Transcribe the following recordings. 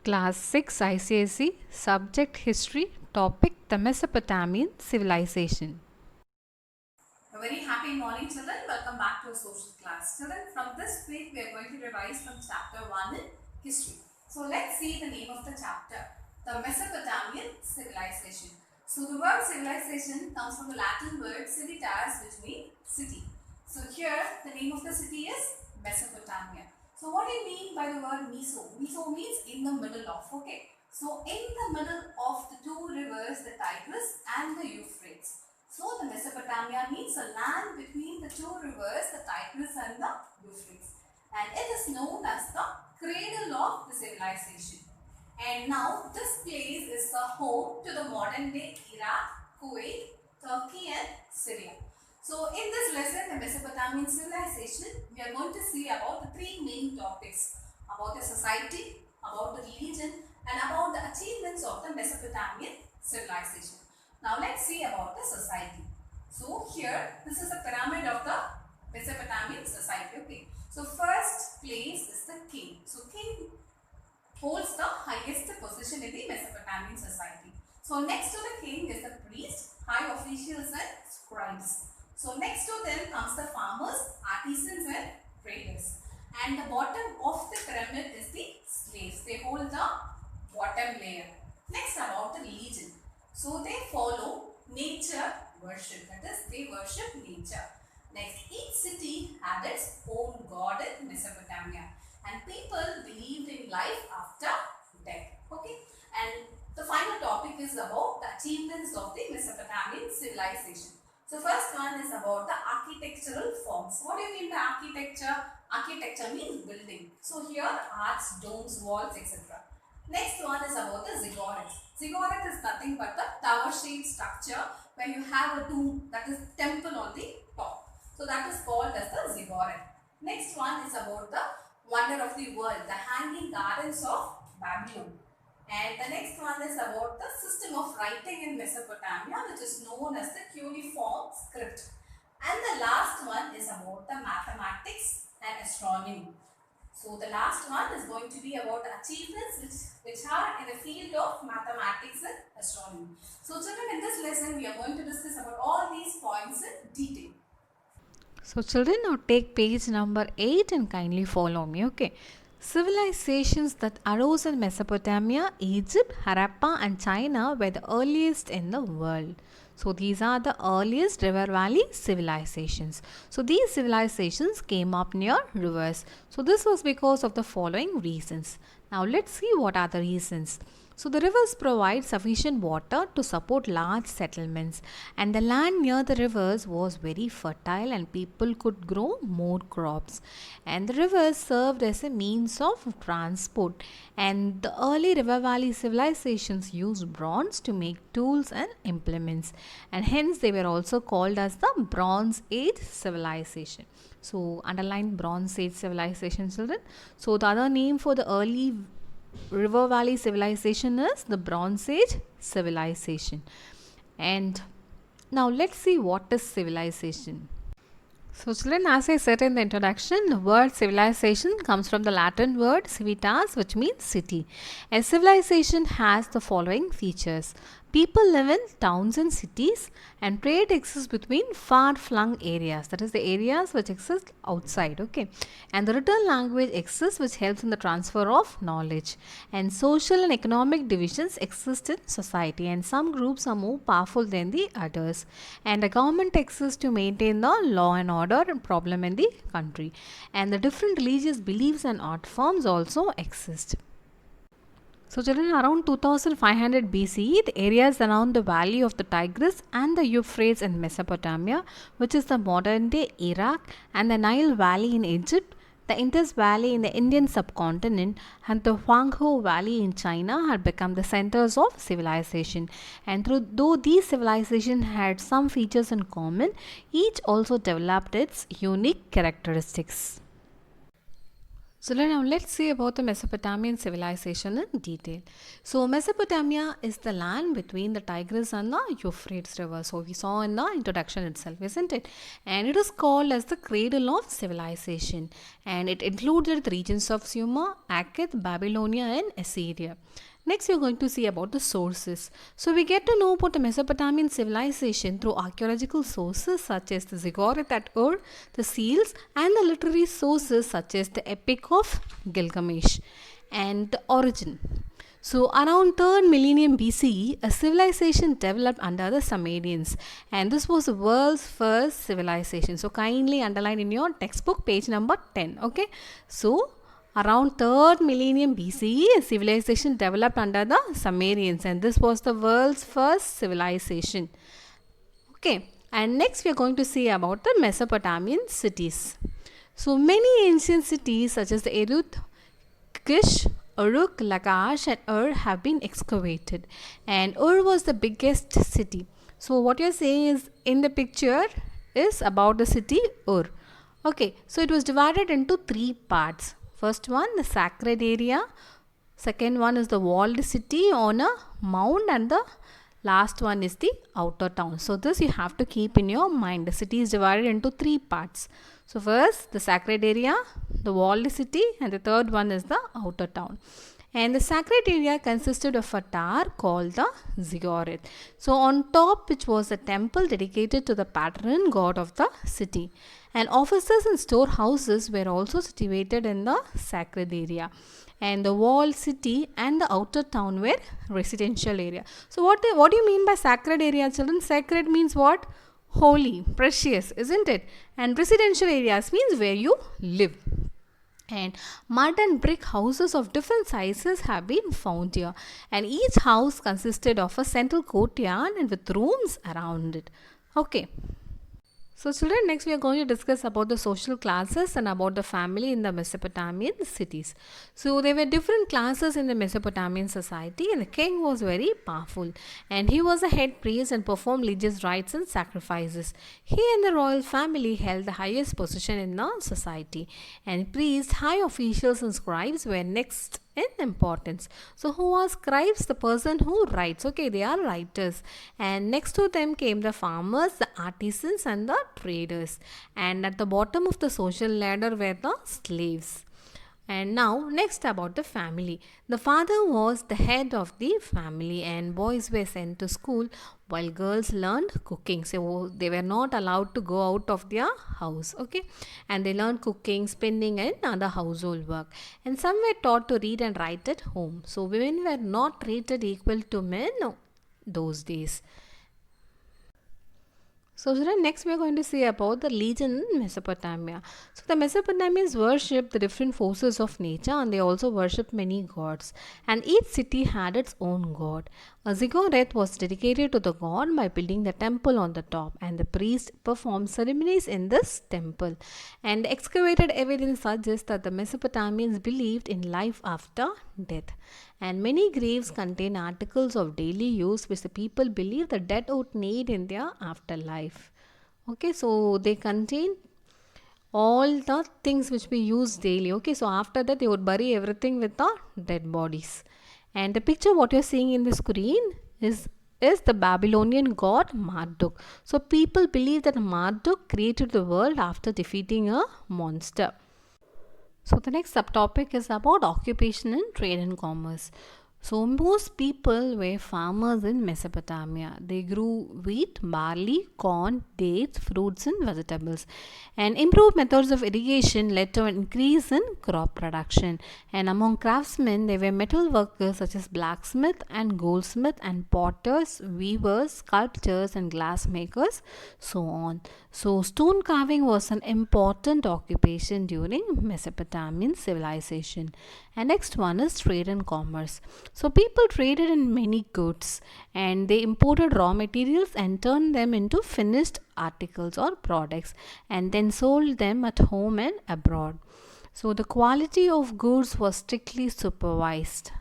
Class 6 ICSE, Subject History, Topic The Mesopotamian Civilization. A very happy morning, children. Welcome back to our social class. Children, from this week we are going to revise from chapter 1 in history. So let's see the name of the chapter, the Mesopotamian Civilization. So the word civilization comes from the Latin word civitas, which means city. So here the name of the city is Mesopotamia. So what do you mean by the word meso? Meso means in the middle of, okay. So in the middle of the two rivers, the Tigris and the Euphrates. So the Mesopotamia means a land between the two rivers, the Tigris and the Euphrates. And it is known as the cradle of the civilization. And now this place is the home to the modern day Iraq, Kuwait, Turkey and Syria. So in this lesson, the Mesopotamian civilization, we are going to see about the three main topics. About the society, about the religion and about the achievements of the Mesopotamian civilization. Now let's see about the society. So here, this is a pyramid of the Mesopotamian society. Okay. So first place is the king. So king holds the highest position in the Mesopotamian society. So next to the king is the priest, high officials and scribes. So next to them comes the farmers, artisans and traders. And the bottom of the pyramid is the slaves. They hold the bottom layer. Next about the religion. So they follow nature worship. That is, they worship nature. Next, each city had its own god in Mesopotamia. And people believed in life after death. Okay. And the final topic is about the achievements of the Mesopotamian civilization. So first one is about the architectural forms. What do you mean by architecture? Architecture means building. So here arcs, domes, walls, etc. Next one is about the ziggurat. Ziggurat is nothing but the tower shaped structure where you have a tomb, that is temple on the top. So that is called as the ziggurat. Next one is about the wonder of the world, the hanging gardens of Babylon. And the next one is about the system of writing in Mesopotamia, which is known as the cuneiform script. And the last one is about the mathematics and astronomy. So the last one is going to be about achievements which are in the field of mathematics and astronomy. So children, in this lesson we are going to discuss about all these points in detail. So, children, now take page number 8 and kindly follow me. Okay. Civilizations that arose in Mesopotamia, Egypt, Harappa, and China were the earliest in the world. So, these are the earliest river valley civilizations. So, these civilizations came up near rivers. So, this was because of the following reasons. Now, let's see what are the reasons. So, the rivers provide sufficient water to support large settlements, and the land near the rivers was very fertile, and people could grow more crops. And the rivers served as a means of transport, and the early river valley civilizations used bronze to make tools and implements, and hence they were also called as the Bronze Age civilization. So, underline Bronze Age civilization, children. So, the other name for the early river valley civilization is the Bronze Age civilization. And now let's see what is civilization. So, children, as I said in the introduction, the word civilization comes from the Latin word civitas, which means city. A civilization has the following features. People live in towns and cities, and trade exists between far-flung areas, that is the areas which exist outside, okay. And the written language exists, which helps in the transfer of knowledge. And social and economic divisions exist in society, and some groups are more powerful than the others. And the government exists to maintain the law and order and problem in the country. And the different religious beliefs and art forms also exist. So, children, around 2500 BCE, the areas around the valley of the Tigris and the Euphrates in Mesopotamia, which is the modern day Iraq, and the Nile Valley in Egypt, the Indus Valley in the Indian subcontinent, and the Huanghe Valley in China had become the centers of civilization. And though these civilizations had some features in common, each also developed its unique characteristics. So now let's see about the Mesopotamian civilization in detail. So Mesopotamia is the land between the Tigris and the Euphrates river. So we saw in the introduction itself, isn't it? And it is called as the cradle of civilization. And it included the regions of Sumer, Akkad, Babylonia and Assyria. Next, we are going to see about the sources. So, we get to know about the Mesopotamian civilization through archaeological sources such as the ziggurat at Ur, the seals, and the literary sources such as the Epic of Gilgamesh and the origin. So, around 3rd millennium BCE, a civilization developed under the Sumerians, and this was the world's first civilization. So, kindly underline in your textbook page number 10. Okay, so around 3rd millennium BCE, a civilization developed under the Sumerians, and this was the world's first civilization. Okay, and next we are going to see about the Mesopotamian cities. So many ancient cities such as the Erut, Kish, Uruk, Lagash and Ur have been excavated, and Ur was the biggest city. So what you are saying is in the picture is about the city Ur. Okay, so it was divided into 3 parts. First one, the sacred area. Second one is the walled city on a mound, and the last one is the outer town. So this you have to keep in your mind. The city is divided into 3 parts. So first, the sacred area, the walled city, and the third one is the outer town. And the sacred area consisted of a tower called the ziggurat. So on top, which was a temple dedicated to the patron god of the city. And offices and storehouses were also situated in the sacred area. And the walled city and the outer town were residential area. So what do you mean by sacred area, children? Sacred means what? Holy, precious, isn't it? And residential areas means where you live. And mud and brick houses of different sizes have been found here, and each house consisted of a central courtyard and with rooms around it. Okay. So children, next we are going to discuss about the social classes and about the family in the Mesopotamian cities. So there were different classes in the Mesopotamian society, and the king was very powerful, and he was a head priest and performed religious rites and sacrifices. He and the royal family held the highest position in the society, and priests, high officials and scribes were next in importance. So who are scribes? The person who writes. Okay, they are writers. And next to them came the farmers, the artisans and the traders. And at the bottom of the social ladder were the slaves. And now next about the family. The father was the head of the family, and boys were sent to school while girls learned cooking. So they were not allowed to go out of their house. Okay, and they learned cooking, spinning and other household work. And some were taught to read and write at home. So women were not treated equal to men those days. So children, next we are going to see about the religion in Mesopotamia. So the Mesopotamians worshipped the different forces of nature, and they also worshipped many gods. And each city had its own god. A ziggurat was dedicated to the god by building the temple on the top, and the priest performed ceremonies in this temple. And excavated evidence suggests that the Mesopotamians believed in life after death. And many graves contain articles of daily use which the people believe the dead would need in their afterlife. Okay, so they contain all the things which we use daily. Okay, so after that they would bury everything with the dead bodies. And the picture what you're seeing in the screen is the Babylonian god Marduk. So people believe that Marduk created the world after defeating a monster. So the next subtopic is about occupation and trade and commerce. So most people were farmers in Mesopotamia. They grew wheat, barley, corn, dates, fruits and vegetables. And improved methods of irrigation led to an increase in crop production. And among craftsmen, there were metal workers such as blacksmith and goldsmith and potters, weavers, sculptors and glass makers, so on. So stone carving was an important occupation during Mesopotamian civilization. And next one is trade and commerce. So people traded in many goods, and they imported raw materials and turned them into finished articles or products, and then sold them at home and abroad. So the quality of goods was strictly supervised,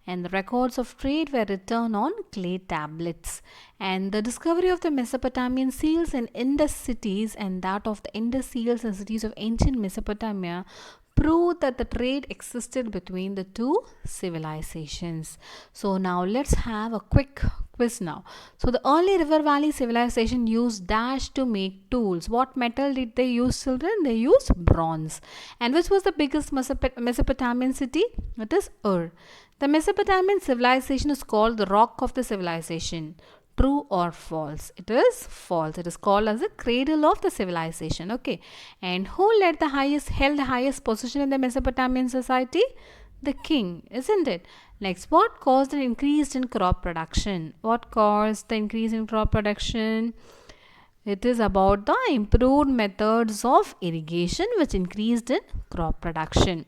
and the records of trade were written on clay tablets. And the discovery of the Mesopotamian seals in Indus cities and that of the Indus seals in cities of ancient Mesopotamia prove that the trade existed between the two civilizations. So now let's have a quick quiz now. So the early River Valley civilization used dash to make tools. What metal did they use, children? They used bronze. And which was the biggest Mesopotamian city? It is Ur. The Mesopotamian civilization is called the rock of the civilization. True or false? It is false. It is called as the cradle of the civilization. Okay. And who held the highest position in the Mesopotamian society? The king, isn't it? Next, what caused an increase in crop production? What caused the increase in crop production? It is about the improved methods of irrigation which increased in crop production.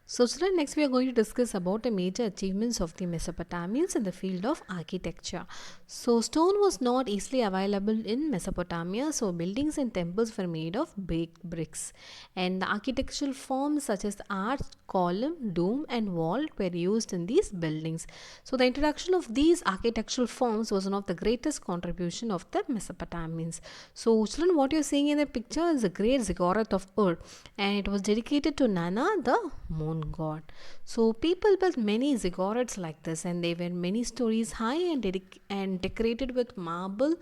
So children, next we are going to discuss about the major achievements of the Mesopotamians in the field of architecture. So stone was not easily available in Mesopotamia, so buildings and temples were made of baked bricks. And the architectural forms such as the arch, column, dome and vault were used in these buildings. So the introduction of these architectural forms was one of the greatest contribution of the Mesopotamians. So children, what you are seeing in the picture is the great ziggurat of Ur, and it was dedicated to Nana, the moon god. So people built many ziggurats like this, and they were many stories high and decorated with marble,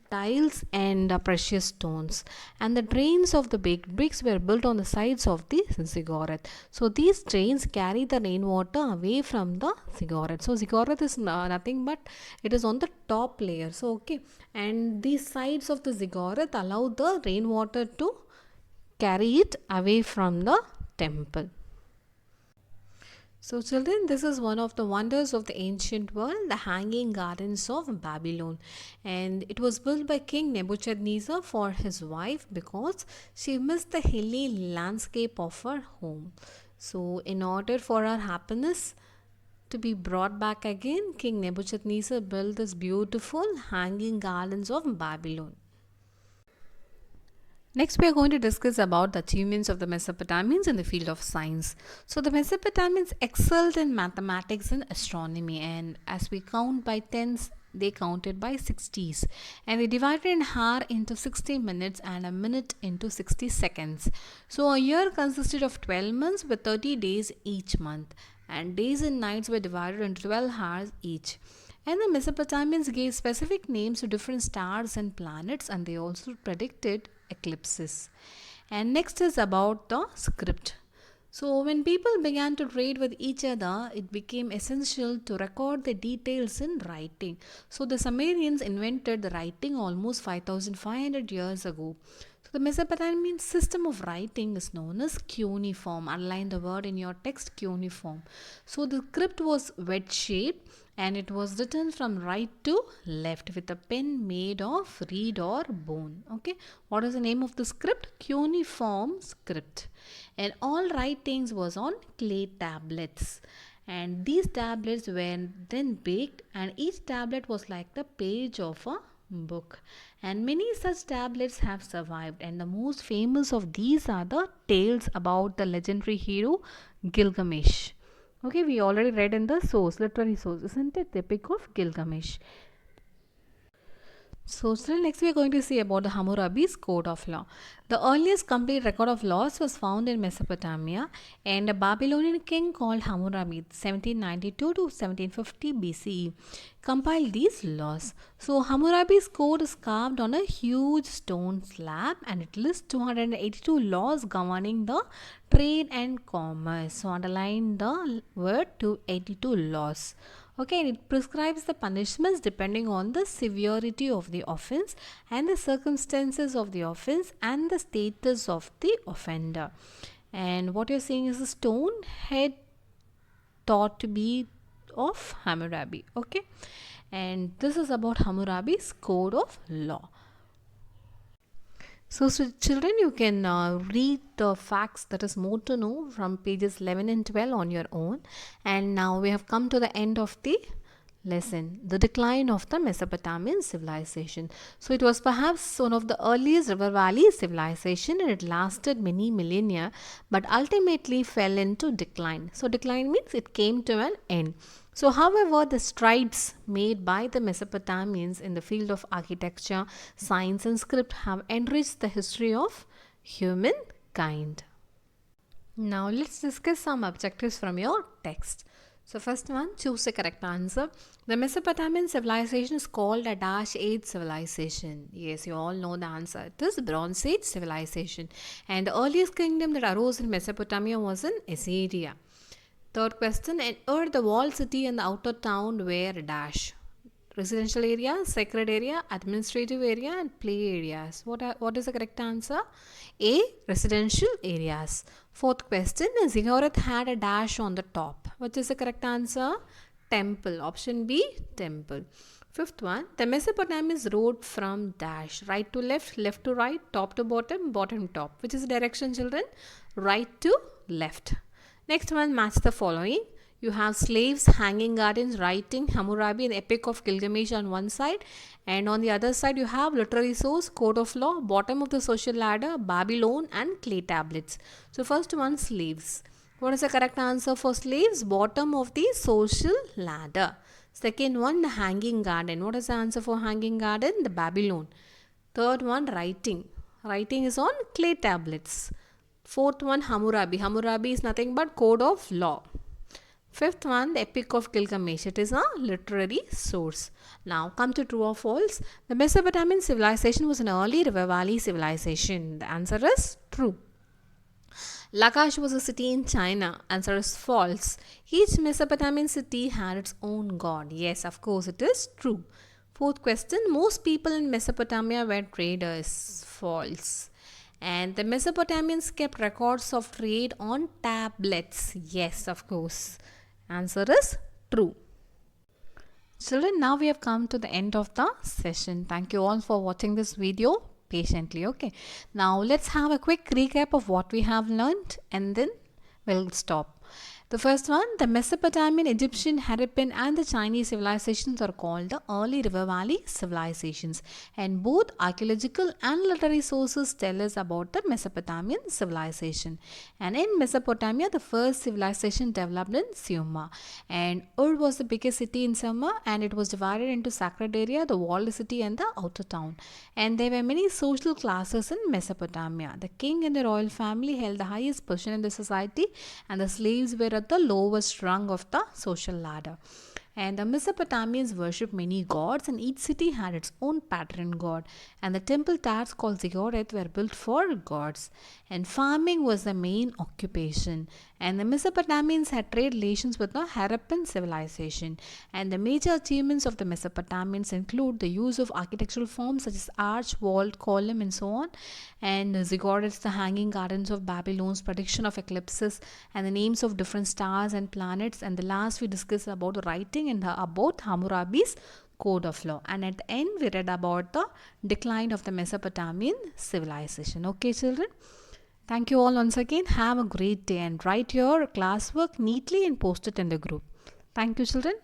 tiles and precious stones. And the drains of the baked bricks were built on the sides of the ziggurat. So these drains carry the rainwater away from the ziggurat. So ziggurat is nothing but it is on the top layer. So okay, and these sides of the ziggurat allow the rainwater to carry it away from the temple. So children, this is one of the wonders of the ancient world, the Hanging Gardens of Babylon. And it was built by King Nebuchadnezzar for his wife because she missed the hilly landscape of her home. So in order for her happiness to be brought back again, King Nebuchadnezzar built this beautiful Hanging Gardens of Babylon. Next, we are going to discuss about the achievements of the Mesopotamians in the field of science. So, the Mesopotamians excelled in mathematics and astronomy, and as we count by tens, they counted by 60s, and they divided an hour into 60 minutes and a minute into 60 seconds. So, a year consisted of 12 months with 30 days each month, and days and nights were divided into 12 hours each. And the Mesopotamians gave specific names to different stars and planets, and they also predicted eclipses. And next is about the script. So when people began to trade with each other, it became essential to record the details in writing. So the Sumerians invented the writing almost 5500 years ago. So the Mesopotamian system of writing is known as cuneiform. Underline the word in your text, cuneiform. So the script was wedge shaped and it was written from right to left with a pen made of reed or bone. Okay, what is the name of the script? Cuneiform script. And all writings was on clay tablets, and these tablets were then baked, and each tablet was like the page of a book. And many such tablets have survived, and the most famous of these are the tales about the legendary hero Gilgamesh. Okay, we already read in the source, literary source, isn't it? The Epic of Gilgamesh. So, still next we are going to see about the Hammurabi's Code of Law. The earliest complete record of laws was found in Mesopotamia, and a Babylonian king called Hammurabi 1792 to 1750 BCE compiled these laws. So Hammurabi's code is carved on a huge stone slab, and it lists 282 laws governing the trade and commerce. So underline the word 282 laws. Okay, and it prescribes the punishments depending on the severity of the offense and the circumstances of the offense and the status of the offender. And what you're seeing is a stone head thought to be of Hammurabi. Okay, and this is about Hammurabi's code of law. So children, you can read the facts that is more to know from pages 11 and 12 on your own. And now we have come to the end of the lesson, the decline of the Mesopotamian civilization. So it was perhaps one of the earliest river valley civilization, and it lasted many millennia but ultimately fell into decline. So decline means it came to an end. So however, the strides made by the Mesopotamians in the field of architecture, science and script have enriched the history of humankind. Now let's discuss some objectives from your text. So first one, choose the correct answer. The Mesopotamian civilization is called a dash age civilization. Yes, you all know the answer. It is Bronze Age civilization. And the earliest kingdom that arose in Mesopotamia was in Assyria. Third question, in Ur, the walled city and the outer town were dash. Residential area, sacred area, administrative area, and play areas. What is the correct answer? A. Residential areas. Fourth question, Ziggurat had a dash on the top. What is the correct answer? Temple. Option B, temple. Fifth one, the Mesopotamians wrote from dash, right to left, left to right, top to bottom, bottom to top. Which is the direction, children? Right to left. Next one, match the following. You have slaves, hanging gardens, writing, Hammurabi, and Epic of Gilgamesh on one side, and on the other side you have literary source, code of law, bottom of the social ladder, Babylon, and clay tablets. So first one, slaves. What is the correct answer for slaves? Bottom of the social ladder. Second one, the hanging garden. What is the answer for hanging garden? The Babylon. Third one, writing. Writing is on clay tablets. Fourth one, Hammurabi. Hammurabi is nothing but code of law. Fifth one, the Epic of Gilgamesh. It is a literary source. Now come to true or false. The Mesopotamian civilization was an early river valley civilization. The answer is true. Lakash was a city in China. Answer is false. Each Mesopotamian city had its own god. Yes, of course, it is true. Fourth question, most people in Mesopotamia were traders. False. And the Mesopotamians kept records of trade on tablets. Yes, of course. Answer is true. Children, now we have come to the end of the session. Thank you all for watching this video patiently. Okay. Now let's have a quick recap of what we have learned and then we'll stop. The first one, the Mesopotamian, Egyptian, Harappan and the Chinese civilizations are called the early river valley civilizations, and both archaeological and literary sources tell us about the Mesopotamian civilization. And in Mesopotamia, the first civilization developed in Sumer, and Ur was the biggest city in Sumer, and it was divided into sacred area, the walled city and the outer town. And there were many social classes in Mesopotamia. The king and the royal family held the highest position in the society, and the slaves were at the lowest rung of the social ladder. And the Mesopotamians worshipped many gods, and each city had its own patron god. And the temple towers called ziggurats were built for gods. And farming was the main occupation. And the Mesopotamians had trade relations with the Harappan civilization. And the major achievements of the Mesopotamians include the use of architectural forms such as arch, vault, column, and so on. And the ziggurats, the hanging gardens of Babylon's prediction of eclipses, and the names of different stars and planets. And the last we discussed about the writing and about Hammurabi's code of law. And at the end we read about the decline of the Mesopotamian civilization. Okay, children? Thank you all once again. Have a great day and write your classwork neatly and post it in the group. Thank you, children.